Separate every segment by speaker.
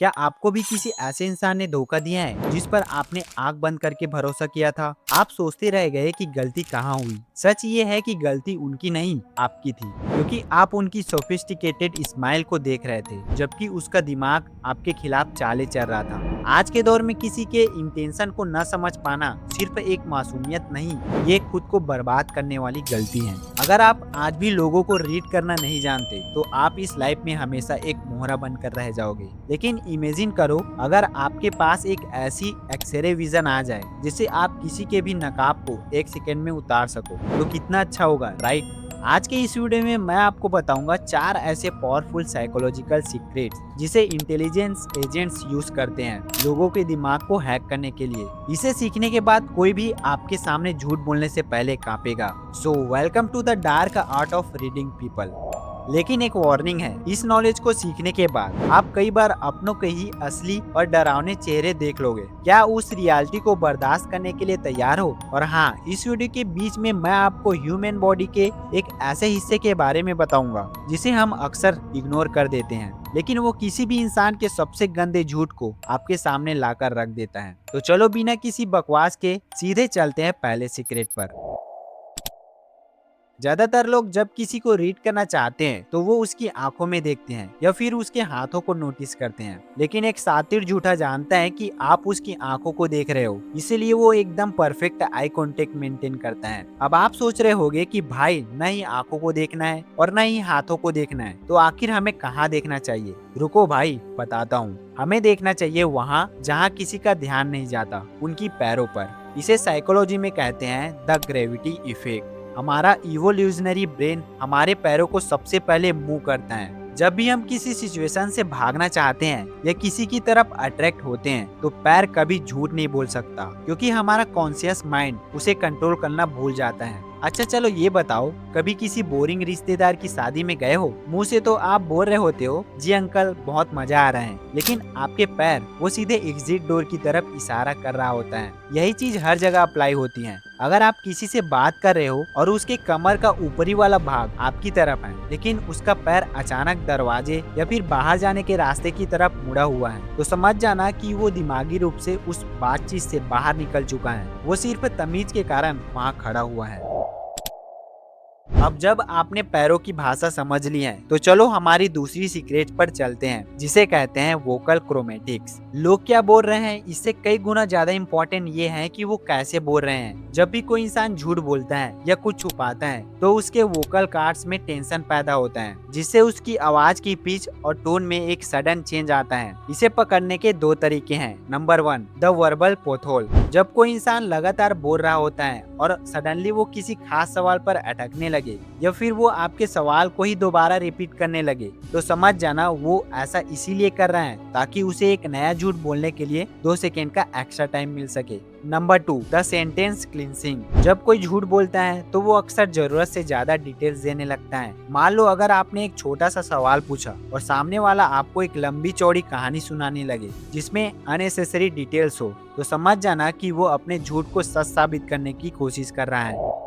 Speaker 1: क्या आपको भी किसी ऐसे इंसान ने धोखा दिया है जिस पर आपने आंख बंद करके भरोसा किया था? आप सोचते रह गए कि गलती कहाँ हुई। सच ये है कि गलती उनकी नहीं, आपकी थी, क्योंकि आप उनकी सोफिस्टिकेटेड स्माइल को देख रहे थे, जबकि उसका दिमाग आपके खिलाफ चाले चल रहा था। आज के दौर में किसी के इंटेंशन को न समझ पाना सिर्फ एक मासूमियत नहीं, ये खुद को बर्बाद करने वाली गलती है। अगर आप आज भी लोगों को रीड करना नहीं जानते, तो आप इस लाइफ में हमेशा एक मोहरा बनकर रह जाओगे। लेकिन इमेजिन करो, अगर आपके पास एक ऐसी एक्सरे विजन आ जाए जिससे आप किसी के भी नकाब को एक सेकंड में उतार सको, तो कितना अच्छा होगा, राइट? आज के इस वीडियो में मैं आपको बताऊंगा 4 ऐसे पावरफुल साइकोलॉजिकल सीक्रेट्स जिसे इंटेलिजेंस एजेंट्स यूज करते हैं लोगों के दिमाग को हैक करने के लिए। इसे सीखने के बाद कोई भी आपके सामने झूठ बोलने से पहले कांपेगा। So welcome to the dark art of reading people. लेकिन एक वार्निंग है, इस नॉलेज को सीखने के बाद आप कई बार अपनों के ही असली और डरावने चेहरे देख लोगे। क्या उस रियलिटी को बर्दाश्त करने के लिए तैयार हो? और हाँ, इस वीडियो के बीच में मैं आपको ह्यूमन बॉडी के एक ऐसे हिस्से के बारे में बताऊंगा जिसे हम अक्सर इग्नोर कर देते हैं, लेकिन वो किसी भी इंसान के सबसे गंदे झूठ को आपके सामने लाकर रख देता है। तो चलो बिना किसी बकवास के सीधे चलते हैं पहले सीक्रेट पर। ज्यादातर लोग जब किसी को रीड करना चाहते हैं तो वो उसकी आंखों में देखते हैं या फिर उसके हाथों को नोटिस करते हैं। लेकिन एक सातिर झूठा जानता है कि आप उसकी आंखों को देख रहे हो, इसीलिए वो एकदम परफेक्ट आई कांटेक्ट मेंटेन करता है। अब आप सोच रहे होगे कि भाई न ही आंखों को देखना है और न ही हाथों को देखना है, तो आखिर हमें कहाँ देखना चाहिए? रुको भाई, बताता हूँ। हमें देखना चाहिए वहाँ जहाँ किसी का ध्यान नहीं जाता, उनकी पैरों पर। इसे साइकोलॉजी में कहते हैं द ग्रेविटी इफेक्ट। हमारा इवोल्यूशनरी ब्रेन हमारे पैरों को सबसे पहले मूव करता है। जब भी हम किसी सिचुएशन से भागना चाहते हैं या किसी की तरफ अट्रैक्ट होते हैं, तो पैर कभी झूठ नहीं बोल सकता, क्योंकि हमारा कॉन्शियस माइंड उसे कंट्रोल करना भूल जाता है। अच्छा चलो ये बताओ, कभी किसी बोरिंग रिश्तेदार की शादी में गए हो? मुंह से तो आप बोल रहे होते हो, जी अंकल बहुत मजा आ रहा है, लेकिन आपके पैर वो सीधे एग्जिट डोर की तरफ इशारा कर रहा होता है। यही चीज हर जगह अप्लाई होती है। अगर आप किसी से बात कर रहे हो और उसके कमर का ऊपरी वाला भाग आपकी तरफ है, लेकिन उसका पैर अचानक दरवाजे या फिर बाहर जाने के रास्ते की तरफ मुड़ा हुआ है, तो समझ जाना कि वो दिमागी रूप से उस बातचीत से बाहर निकल चुका है। वो सिर्फ तमीज के कारण वहाँ खड़ा हुआ है। अब जब आपने पैरों की भाषा समझ ली है, तो चलो हमारी दूसरी सीक्रेट पर चलते हैं, जिसे कहते हैं वोकल क्रोमेटिक्स। लोग क्या बोल रहे हैं, इससे कई गुना ज्यादा इम्पोर्टेंट ये है कि वो कैसे बोल रहे हैं। जब भी कोई इंसान झूठ बोलता है या कुछ छुपाता है, तो उसके वोकल कार्ड्स में टेंशन पैदा होता है, जिससे उसकी आवाज की पिच और टोन में एक सडन चेंज आता है। इसे पकड़ने के 2 तरीके हैं। Number 1, the verbal pothole. जब कोई इंसान लगातार बोल रहा होता है और सडनली वो किसी खास सवाल पर अटकने लगे या फिर वो आपके सवाल को ही दोबारा रिपीट करने लगे, तो समझ जाना वो ऐसा इसीलिए कर रहा है ताकि उसे एक नया झूठ बोलने के लिए 2 सेकेंड का एक्स्ट्रा टाइम मिल सके। Number 2, the sentence cleansing. जब कोई झूठ बोलता है तो वो अक्सर जरूरत से ज्यादा डिटेल्स देने लगता है। मान लो अगर आपने एक छोटा सा सवाल पूछा और सामने वाला आपको एक लंबी चौड़ी कहानी सुनाने लगे जिसमें अननेसेसरी डिटेल्स हो, तो समझ जाना कि वो अपने झूठ को सच साबित करने की कोशिश कर रहा है।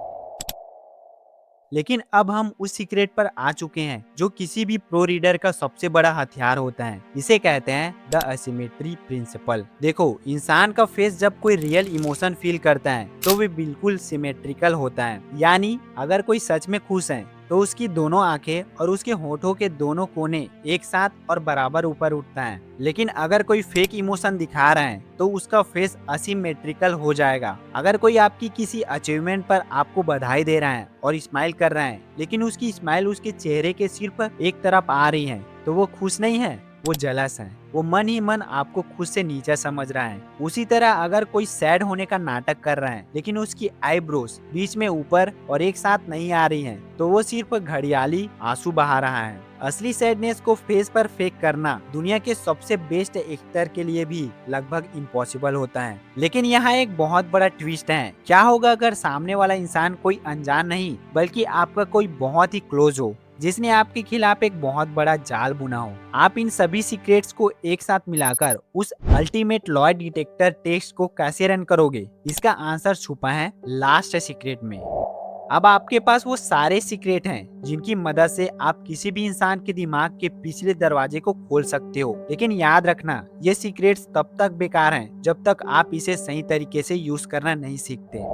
Speaker 1: लेकिन अब हम उस सीक्रेट पर आ चुके हैं जो किसी भी प्रो रीडर का सबसे बड़ा हथियार होता है। इसे कहते हैं द असिमेट्री प्रिंसिपल। देखो, इंसान का फेस जब कोई रियल इमोशन फील करता है तो वे बिल्कुल सिमेट्रिकल होता है। यानी अगर कोई सच में खुश है तो उसकी दोनों आंखें और उसके होठों के दोनों कोने एक साथ और बराबर ऊपर उठता है। लेकिन अगर कोई फेक इमोशन दिखा रहा है तो उसका फेस असिमेट्रिकल हो जाएगा। अगर कोई आपकी किसी अचीवमेंट पर आपको बधाई दे रहा है और स्माइल कर रहा है, लेकिन उसकी स्माइल उसके चेहरे के सिर्फ एक तरफ आ रही है, तो वो खुश नहीं है, वो जलस है। वो मन ही मन आपको खुद से नीचा समझ रहा है। उसी तरह अगर कोई सैड होने का नाटक कर रहा है लेकिन उसकी आईब्रोज बीच में ऊपर और एक साथ नहीं आ रही हैं, तो वो सिर्फ घड़ियाली आंसू बहा रहा है। असली सैडनेस को फेस पर फेक करना दुनिया के सबसे बेस्ट एक्टर के लिए भी लगभग इम्पॉसिबल होता है। लेकिन यहाँ एक बहुत बड़ा ट्विस्ट है। क्या होगा अगर सामने वाला इंसान कोई अनजान नहीं बल्कि आपका कोई बहुत ही क्लोज हो, जिसने आपके खिलाफ एक बहुत बड़ा जाल बुना हो? आप इन सभी सीक्रेट्स को एक साथ मिलाकर उस अल्टीमेट लॉय डिटेक्टर टेस्ट को कैसे रन करोगे? इसका आंसर छुपा है लास्ट सीक्रेट में। अब आपके पास वो सारे सीक्रेट हैं जिनकी मदद से आप किसी भी इंसान के दिमाग के पिछले दरवाजे को खोल सकते हो। लेकिन याद रखना, ये सीक्रेट्स तब तक बेकार हैं जब तक आप इसे सही तरीके से यूज करना नहीं सीखते।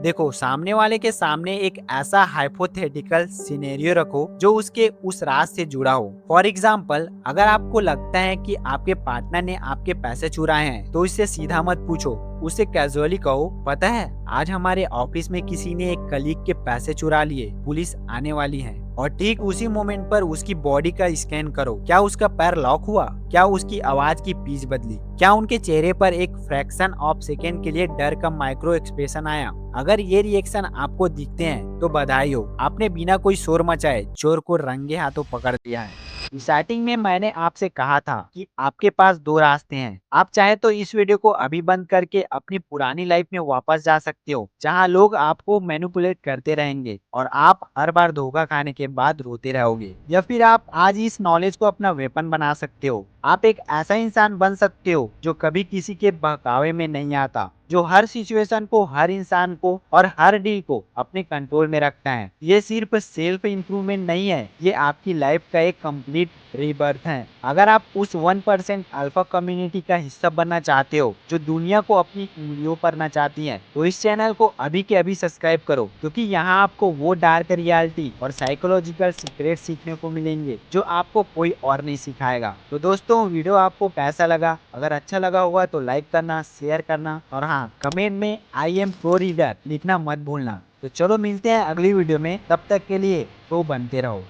Speaker 1: देखो, सामने वाले के सामने एक ऐसा हाइपोथेटिकल सिनेरियो रखो जो उसके उस राज से जुड़ा हो। फॉर एग्जाम्पल, अगर आपको लगता है कि आपके पार्टनर ने आपके पैसे चुराए हैं, तो इससे सीधा मत पूछो। उसे कैजुअली कहो, पता है आज हमारे ऑफिस में किसी ने एक कलीग के पैसे चुरा लिए, पुलिस आने वाली है। और ठीक उसी मोमेंट पर उसकी बॉडी का स्कैन करो। क्या उसका पैर लॉक हुआ? क्या उसकी आवाज की पिच बदली? क्या उनके चेहरे पर एक फ्रैक्शन ऑफ सेकेंड के लिए डर का माइक्रो एक्सप्रेशन आया? अगर ये रिएक्शन आपको दिखते हैं तो बधाई हो, आपने बिना कोई शोर मचाए चोर को रंगे हाथों पकड़ दिया है। स्टार्टिंग में मैंने आपसे कहा था कि आपके पास दो रास्ते हैं। आप चाहे तो इस वीडियो को अभी बंद करके अपनी पुरानी लाइफ में वापस जा सकते हो, जहां लोग आपको मैनिपुलेट करते रहेंगे और आप हर बार धोखा खाने के बाद रोते रहोगे। या फिर आप आज इस नॉलेज को अपना वेपन बना सकते हो। आप एक ऐसा इंसान बन सकते हो जो कभी किसी के बहकावे में नहीं आता, जो हर सिचुएशन को, हर इंसान को और हर डील को अपने कंट्रोल में रखता है। ये सिर्फ सेल्फ इंप्रूवमेंट नहीं है, ये आपकी लाइफ का एक कंप्लीट रीबर्थ है। अगर आप उस 1% अल्फा कम्युनिटी का हिस्सा बनना चाहते हो जो दुनिया को अपनी उंगलियों पर नचाती है, तो इस चैनल को अभी के अभी सब्सक्राइब करो, क्योंकि यहाँ आपको वो डार्क रियलिटी और साइकोलॉजिकल सीक्रेट सीखने को मिलेंगे जो आपको कोई और नहीं सिखाएगा। तो दोस्तों, वीडियो आपको कैसा लगा? अगर अच्छा लगा होगा तो लाइक करना, शेयर करना और हाँ, कमेंट में आई एम प्रो रीडर लिखना मत भूलना। तो चलो मिलते हैं अगली वीडियो में, तब तक के लिए प्रो बनते रहो।